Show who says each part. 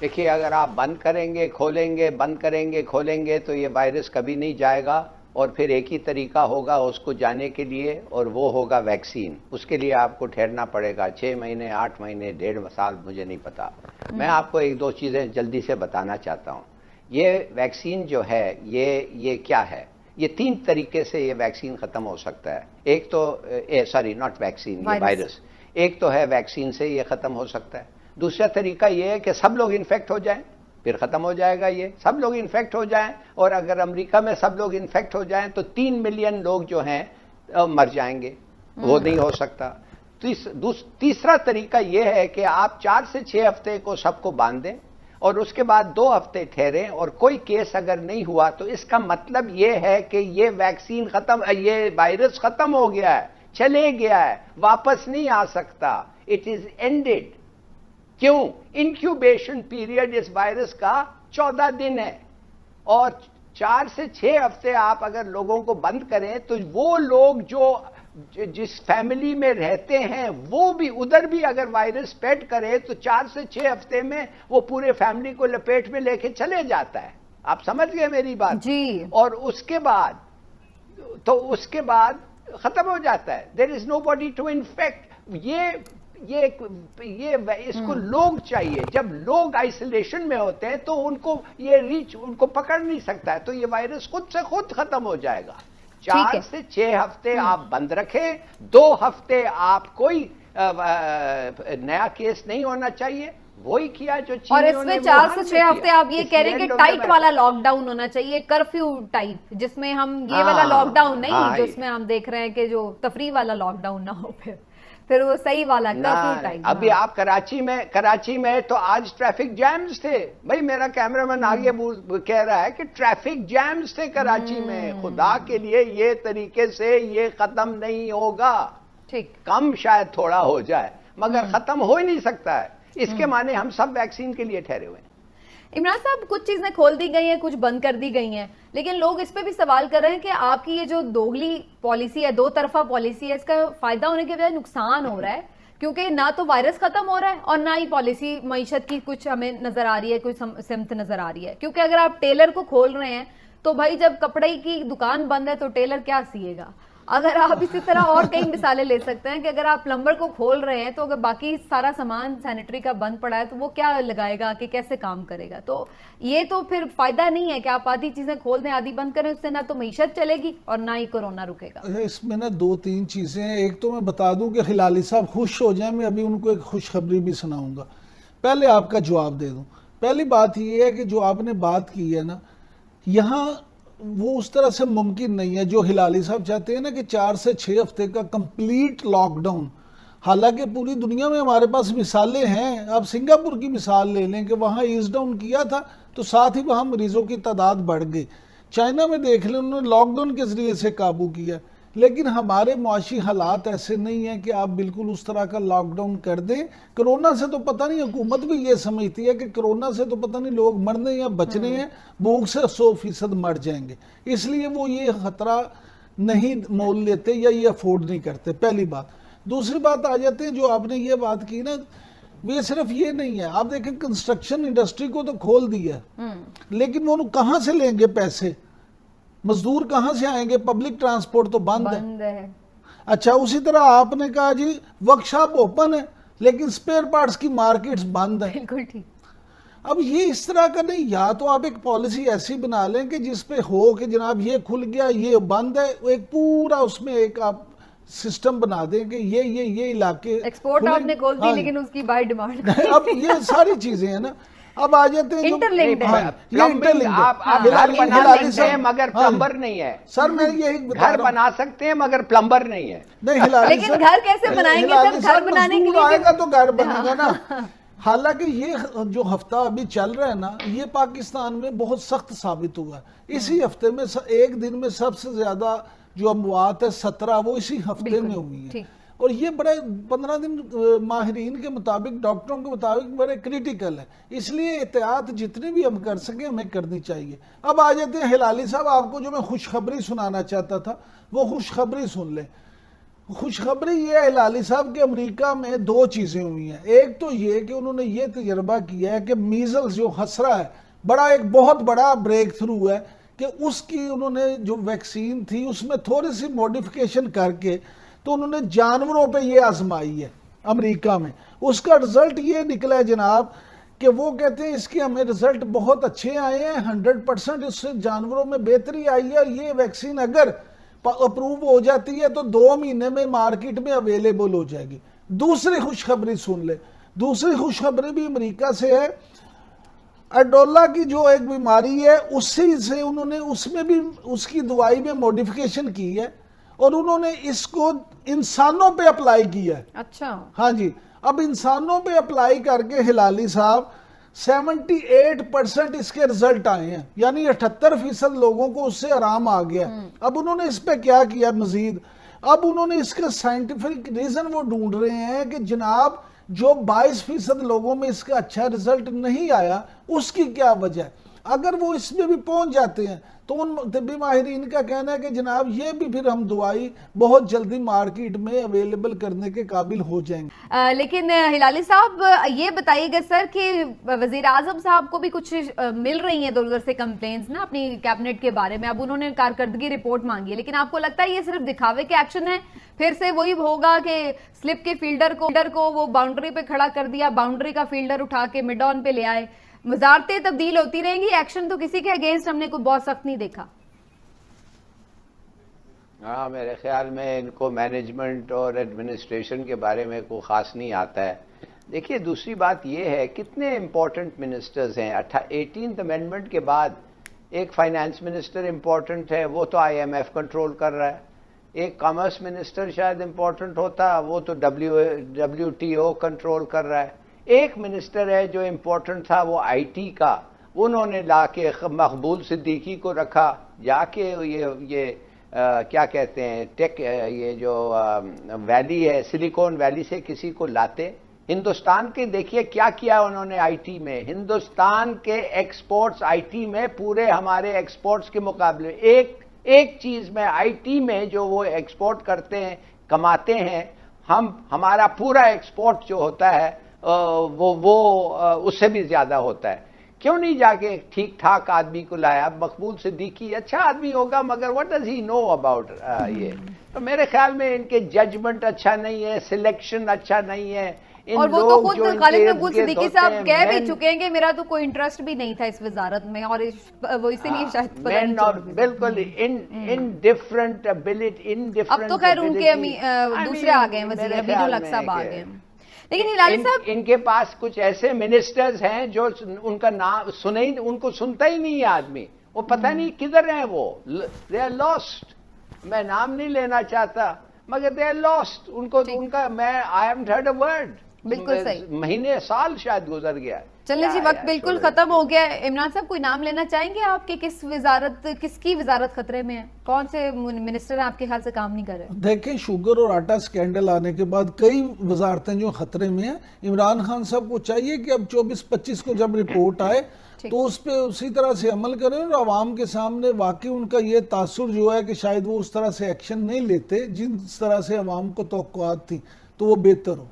Speaker 1: देखिए, अगर आप बंद करेंगे खोलेंगे, बंद करेंगे खोलेंगे, तो ये वायरस कभी नहीं जाएगा। और फिर एक ही तरीका होगा उसको जाने के लिए, और वो होगा वैक्सीन। उसके लिए आपको ठहरना पड़ेगा 6 महीने, 8 महीने, 1.5 साल, मुझे नहीं पता। मैं आपको एक दो चीज़ें जल्दी से बताना चाहता हूँ। ये वैक्सीन जो है, ये क्या है? ये 3 तरीके से ये वैक्सीन ख़त्म हो सकता है। एक तो सॉरी, नॉट वैक्सीन, ये वायरस। एक तो है वैक्सीन से ये ख़त्म हो सकता है। दूसरा तरीका ये है कि सब लोग इन्फेक्ट हो जाएं, फिर ख़त्म हो जाएगा। ये सब लोग इन्फेक्ट हो जाएं, और अगर अमेरिका में सब लोग इन्फेक्ट हो जाएं तो 3 मिलियन लोग जो हैं मर जाएंगे। वो नहीं हो सकता। तीसरा तरीका ये है कि आप 4 से 6 हफ्ते को सबको बांध दें, और उसके बाद 2 हफ्ते ठहरें, और कोई केस अगर नहीं हुआ तो इसका मतलब ये है कि ये वैक्सीन खत्म, ये वायरस खत्म हो गया है, चले गया है, वापस नहीं आ सकता। It is ended. क्यों? इंक्यूबेशन पीरियड इस वायरस का 14 दिन है, और 4 से 6 हफ्ते आप अगर लोगों को बंद करें तो वो लोग जो जिस फैमिली में रहते हैं वो भी, उधर भी अगर वायरस स्प्रेड करे तो 4 से 6 हफ्ते में वो पूरे फैमिली को लपेट में लेके चले जाता है। आप समझ गए मेरी बात
Speaker 2: जी। और
Speaker 1: उसके बाद खत्म हो जाता है। There is nobody to infect. ये इसको लोग चाहिए। जब लोग आइसोलेशन में होते हैं तो उनको पकड़ नहीं सकता है, तो ये वायरस खुद से खुद खत्म हो जाएगा। 4 से 6 हफ्ते आप बंद रखें, 2 हफ्ते आप कोई नया केस नहीं होना चाहिए। वही किया जो चीन।
Speaker 2: और इसमें 4 से 6 हफ्ते आप ये कह रहे हैं कि टाइट वाला लॉकडाउन होना चाहिए, कर्फ्यू टाइप, जिसमें हम ये वाला लॉकडाउन नहीं, जिसमें हम देख रहे हैं कि जो तफरी वाला लॉकडाउन ना हो, फिर वो सही वाला कर्फ्यू टाइप।
Speaker 1: अभी आप कराची में तो आज ट्रैफिक जैम्स थे भाई। मेरा कैमरामैन आगे कह रहा है कि ट्रैफिक जैम्स थे कराची में। खुदा के लिए ये तरीके से ये खत्म नहीं होगा।
Speaker 2: ठीक,
Speaker 1: कम शायद थोड़ा हो जाए, मगर खत्म हो ही नहीं सकता है। इसके माने हम सब वैक्सीन के लिए ठहरे हुए हैं।
Speaker 2: इमरान साहब, कुछ चीजें खोल दी गई हैं, कुछ बंद कर दी गई हैं, लेकिन लोग इस पे भी सवाल कर रहे हैं कि आपकी ये जो दोगली पॉलिसी है, 2 तरफा पॉलिसी है, इसका फायदा होने के बजाय नुकसान हो रहा है, क्योंकि ना तो वायरस खत्म हो रहा है और ना ही पॉलिसी मईशत की कुछ हमें नजर आ रही है, कुछ सिमत नजर आ रही है। क्योंकि अगर आप टेलर को खोल रहे हैं तो भाई जब कपड़े की दुकान बंद है तो टेलर क्या सिएगा। अगर आप इसी तरह और कई मिसालें ले सकते हैं कि अगर आप प्लम्बर को खोल रहे हैं तो अगर बाकी सारा सामान सैनिटरी का बंद पड़ा है तो वो क्या लगाएगा, कि कैसे काम करेगा। तो ये तो फिर फायदा नहीं है कि आप आधी चीजें खोल दें, आधी बंद करें, उससे ना तो मईशत चलेगी और ना ही कोरोना रुकेगा।
Speaker 3: इसमें ना 2-3 चीजें हैं। एक तो मैं बता दूं कि हिलाली साहब खुश हो जाए, मैं अभी उनको एक खुशखबरी भी सुनाऊंगा। पहले आपका जवाब दे दूं। पहली बात ये है कि जो आपने बात की है ना, यहाँ वो उस तरह से मुमकिन नहीं है जो हिलाली साहब चाहते हैं ना कि 4 से 6 हफ्ते का कंप्लीट लॉकडाउन। हालांकि पूरी दुनिया में हमारे पास मिसालें हैं। आप सिंगापुर की मिसाल ले लें कि वहाँ ईज डाउन किया था तो साथ ही वहाँ मरीजों की तादाद बढ़ गई। चाइना में देख लें, उन्होंने लॉकडाउन के जरिए से काबू किया। लेकिन हमारे मुआशी हालात ऐसे नहीं है कि आप बिल्कुल उस तरह का लॉकडाउन कर दें। कोरोना से तो पता नहीं, हुकूमत भी ये समझती है कि कोरोना से तो पता नहीं लोग मरने या बचने हैं, भूख से 100% मर जाएंगे, इसलिए वो ये खतरा नहीं मोल लेते या ये अफोर्ड नहीं करते। पहली बात। दूसरी बात आ जाते हैं, जो आपने ये बात की ना, वे सिर्फ ये नहीं है। आप देखें कंस्ट्रक्शन इंडस्ट्री को तो खोल दिया, लेकिन वो कहाँ से लेंगे पैसे, मजदूर कहां से आएंगे, पब्लिक ट्रांसपोर्ट तो बंद है। अच्छा, उसी तरह आपने कहा जी वर्कशॉप ओपन है लेकिन स्पेयर पार्ट्स की मार्केट्स बंद है।
Speaker 2: बिल्कुल ठीक।
Speaker 3: अब ये इस तरह का नहीं, या तो आप एक पॉलिसी ऐसी बना लें कि जिसपे हो कि जनाब ये खुल गया, ये बंद है, एक पूरा उसमें एक आप सिस्टम बना दें कि ये इलाके
Speaker 2: एक्सपोर्ट आपने खोल दी, लेकिन उसकी बाय डिमांड
Speaker 3: अब ये सारी चीजें हैं ना। अब आ जाते हैं
Speaker 2: इंटरलिंक्ड है।
Speaker 1: आप घर बना सकते हैं मगर प्लम्बर नहीं है।
Speaker 3: सर मैं यही
Speaker 1: घर बना सकते हैं मगर प्लम्बर नहीं है।
Speaker 3: नहीं,
Speaker 2: लेकिन घर कैसे बनाएंगे सर? घर बनाने के लिए
Speaker 3: आएगा तो घर बनेगा ना। हालांकि ये जो हफ्ता अभी चल रहा है ना, ये पाकिस्तान में बहुत सख्त साबित हुआ। इसी हफ्ते में एक दिन में सबसे ज्यादा जो अमवात है 17, वो इसी हफ्ते में हुई है। और ये बड़े 15 दिन माहिरीन के मुताबिक, डॉक्टरों के मुताबिक बड़े क्रिटिकल है। इसलिए एहतियात जितनी भी हम कर सके हमें करनी चाहिए। अब आ जाते हैं हिलाली साहब, आपको जो मैं खुशखबरी सुनाना चाहता था वो खुशखबरी सुन लें। खुशखबरी ये है हिलाली साहब कि अमेरिका में दो चीजें हुई हैं। एक तो ये कि उन्होंने ये तजर्बा किया है कि मीजल्स जो खसरा है बड़ा एक बहुत बड़ा ब्रेक थ्रू है कि उसकी उन्होंने जो वैक्सीन थी उसमें थोड़ी सी मॉडिफिकेशन करके तो उन्होंने जानवरों पे ये आजमाई है अमेरिका में। उसका रिजल्ट ये निकला है जनाब कि वो कहते हैं इसके हमें रिजल्ट बहुत अच्छे आए हैं, 100% इससे जानवरों में बेहतरी आई है। ये वैक्सीन अगर अप्रूव हो जाती है तो 2 महीने में मार्केट में अवेलेबल हो जाएगी। दूसरी खुशखबरी सुन ले, दूसरी खुशखबरी भी अमेरिका से है। एडोला की जो एक बीमारी है उसी से उन्होंने उसमें भी उसकी दवाई में मॉडिफिकेशन की है और उन्होंने इसको इंसानों पे अप्लाई किया है।
Speaker 2: अच्छा,
Speaker 3: हाँ जी, अब इंसानों पे अप्लाई करके हिलाली साहब 78% इसके रिजल्ट आए हैं, यानी 78% लोगों को उससे आराम आ गया। अब उन्होंने इस पे क्या किया मजीद, अब उन्होंने इसका साइंटिफिक रीजन वो ढूंढ रहे हैं कि जनाब जो 22% लोगों में इसका अच्छा रिजल्ट नहीं आया उसकी क्या वजह है। अगर वो इसमें भी पहुंच जाते हैं तो उन तबी माहिरीन का कहना है कि जनाब ये भी फिर हम दवाई बहुत जल्दी मार्केट में अवेलेबल करने के काबिल हो जाएंगे।
Speaker 2: लेकिन हिलाली साहब ये बताइएगा सर कि वजीर आजम साहब को भी कुछ मिल रही हैं इधर उधर से कंप्लेंट्स ना अपनी कैबिनेट के बारे में। अब उन्होंने कारकर्दगी रिपोर्ट मांगी है, लेकिन आपको लगता है ये सिर्फ दिखावे के एक्शन है? फिर से वही होगा कि स्लिप के फील्डर को वो बाउंड्री पे खड़ा कर दिया, बाउंड्री का फील्डर उठा के मिड ऑन पे ले आए, वजारतें तब्दील होती रहेंगी, एक्शन तो किसी के अगेंस्ट हमने कोई बहुत सख्त नहीं देखा।
Speaker 1: हाँ, मेरे ख्याल में इनको मैनेजमेंट और एडमिनिस्ट्रेशन के बारे में कोई ख़ास नहीं आता है। देखिए, दूसरी बात यह है कितने इम्पोर्टेंट मिनिस्टर्स हैं। 18th अमेंडमेंट के बाद एक फाइनेंस मिनिस्टर इम्पोर्टेंट है, वो तो IMF कंट्रोल कर रहा है। एक कॉमर्स मिनिस्टर शायद इम्पोर्टेंट होता, वो तो WTO कंट्रोल कर रहा है। एक मिनिस्टर है जो इम्पोर्टेंट था, वो IT का, उन्होंने लाके मकबूल सिद्दीकी को रखा, जाके ये क्या कहते हैं टेक, ये जो वैली है सिलिकॉन वैली से किसी को लाते। हिंदुस्तान के देखिए क्या किया उन्होंने IT में, हिंदुस्तान के एक्सपोर्ट्स IT में पूरे हमारे एक्सपोर्ट्स के मुकाबले एक चीज में IT में जो वो एक्सपोर्ट करते हैं कमाते हैं, हमारा पूरा एक्सपोर्ट जो होता है वो उससे भी ज्यादा होता है। क्यों नहीं जाके ठीक ठाक आदमी को लाया? मकबूल सिद्दीकी अच्छा आदमी होगा, मगर what does he know about ये। तो मेरे ख्याल में इनके जजमेंट अच्छा नहीं है, सिलेक्शन अच्छा नहीं है।
Speaker 2: और वो तो खुद खालिद मकबूल सिद्दीकी साहब कह भी चुके हैं कि मेरा तो कोई इंटरेस्ट भी नहीं था इस वजारत में, और वो इसीलिए शायद पता नहीं चल
Speaker 1: बिल्कुल इनडिफरेंट एबिलिटी, इनडिफरेंट।
Speaker 2: अब तो खैर उनके दूसरे आ गए, वजीर अमीनुल हक साहब आ गए। लेकिन हिलाली साहब,
Speaker 1: इनके पास कुछ ऐसे मिनिस्टर्स हैं जो उनका नाम उनको सुनता ही नहीं है आदमी, वो पता नहीं किधर हैं, वो दे आर लॉस्ट। मैं नाम नहीं लेना चाहता, मगर दे आर लॉस्ट। उनको उनका मैं I haven't heard a word.
Speaker 2: बिल्कुल सही,
Speaker 1: महीने साल शायद गुजर गया।
Speaker 2: चलिए जी, वक्त बिल्कुल खत्म हो गया। इमरान साहब, कोई नाम लेना चाहेंगे आप कि किसकी वजारत खतरे में है? कौन से मिनिस्टर आपके ख्याल से काम नहीं कर रहे?
Speaker 3: देखें, शुगर और आटा स्कैंडल आने के बाद कई वजारतें जो खतरे में हैं। इमरान खान साहब को चाहिए कि अब 24-25 को जब रिपोर्ट आए तो उस पर उसी तरह से अमल करें और आवाम के सामने वाकई उनका ये तासुर जो है कि शायद वो उस तरह से एक्शन नहीं लेते जिस तरह से आवाम को तवक्कुआत थी, तो वो बेहतर हो।